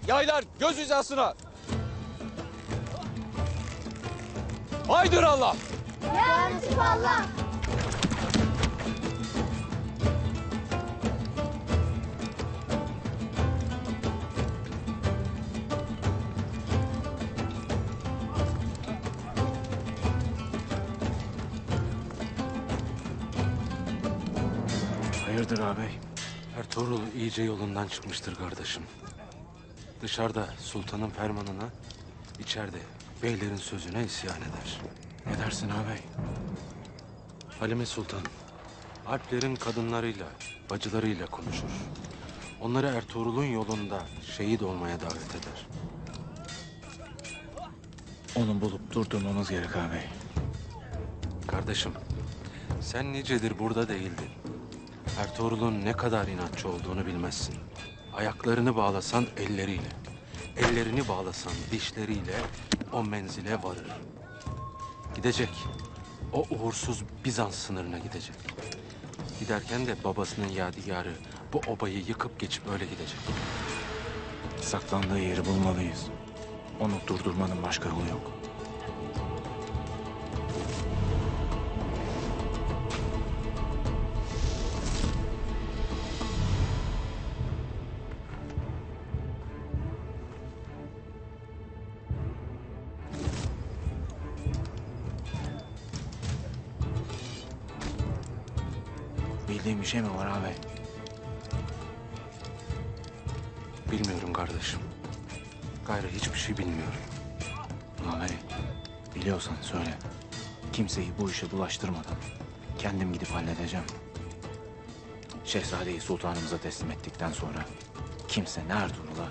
Yaylar göz hizasına. Haydır Allah. Ya Resulallah. Hayırdır ağabey? Ertuğrul iyice yolundan çıkmıştır kardeşim. Dışarıda sultanın fermanına, içeride beylerin sözüne isyan eder. Ne dersin ağabey? Halime Sultan, Alplerin kadınlarıyla, bacılarıyla konuşur. Onları Ertuğrul'un yolunda şehit olmaya davet eder. Onu bulup durdurmamız gerek ağabey. Kardeşim, sen nicedir burada değildin. Ertuğrul'un ne kadar inatçı olduğunu bilmezsin. Ayaklarını bağlasan elleriyle, ellerini bağlasan dişleriyle o menzile varır. Gidecek. O uğursuz Bizans sınırına gidecek. Giderken de babasının yadigarı bu obayı yıkıp geçip öyle gidecek. Saklandığı yeri bulmalıyız. Onu durdurmanın başka yolu yok. Bildiğin bir şey mi var ağabey? Bilmiyorum kardeşim. Gayrı hiçbir şey bilmiyorum. Ağabey, biliyorsan söyle. Kimseyi bu işe bulaştırmadan kendim gidip halledeceğim. Şehzadeyi sultanımıza teslim ettikten sonra kimse ne Ertuğrul'a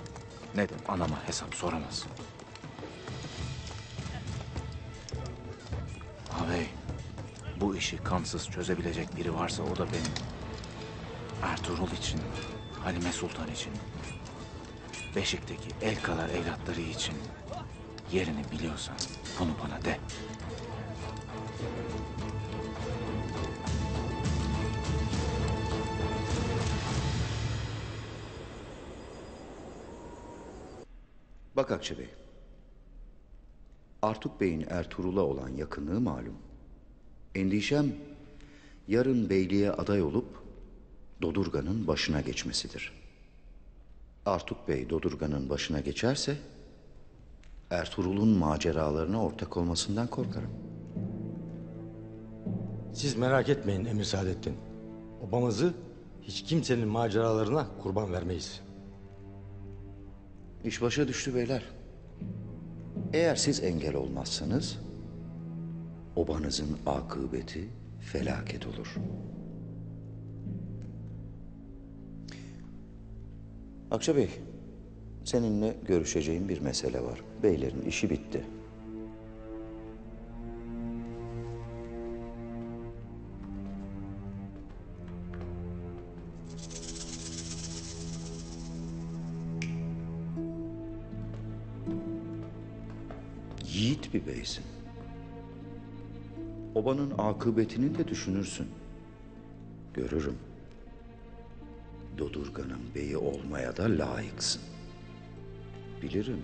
ne de anama hesap soramaz. Ağabey, bu işi kansız çözebilecek biri varsa o da benim. Ertuğrul için, Halime Sultan için, Beşik'teki el kadar evlatları için yerini biliyorsan bunu bana de. Bak Akçe Bey, Artuk Bey'in Ertuğrul'a olan yakınlığı malum. Endişem yarın beyliğe aday olup Dodurga'nın başına geçmesidir. Artuk Bey Dodurga'nın başına geçerse Ertuğrul'un maceralarına ortak olmasından korkarım. Siz merak etmeyin Emir Saadettin. Obamızı hiç kimsenin maceralarına kurban vermeyiz. İş başa düştü beyler. Eğer siz engel olmazsanız obanızın akıbeti felaket olur. Akça Bey, seninle görüşeceğim bir mesele var. Beylerin işi bitti. Yiğit bir beysin. Obanın akıbetini de düşünürsün. Görürüm. Dodurga'nın beyi olmaya da layıksın. Bilirim.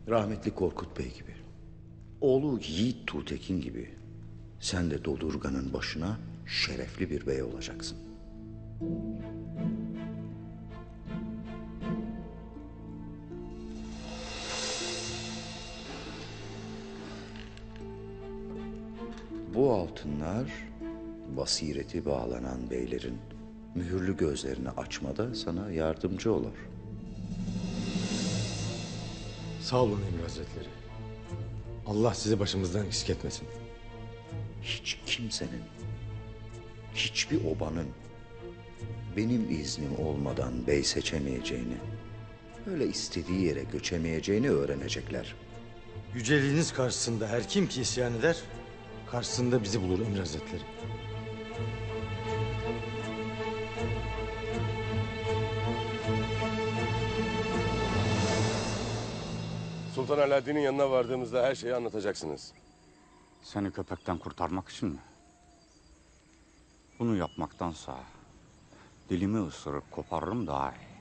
Rahmetli Korkut Bey gibi, oğlu Yiğit Tuğtekin gibi sen de Dodurga'nın başına şerefli bir bey olacaksın. Bu altınlar basireti bağlanan beylerin mühürlü gözlerini açmada sana yardımcı olur. Sağ olun Emir Hazretleri. Allah sizi başımızdan eksik etmesin. Hiç kimsenin, hiçbir obanın benim iznim olmadan bey seçemeyeceğini, öyle istediği yere göçemeyeceğini öğrenecekler. Yüceliğiniz karşısında her kim ki isyan eder, karşısında bizi bulur Emir Hazretleri. Sultan Alaaddin'in yanına vardığımızda her şeyi anlatacaksınız. Seni köpekten kurtarmak için mi? Bunu yapmaktansa dilimi ısırıp koparırım daha iyi.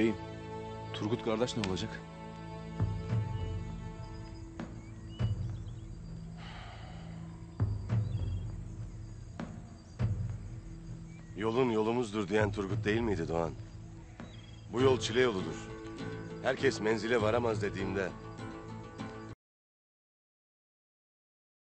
Beyim, Turgut kardeş ne olacak? Yolun yolumuzdur diyen Turgut değil miydi Doğan? Bu yol çile yoludur. Herkes menzile varamaz dediğimde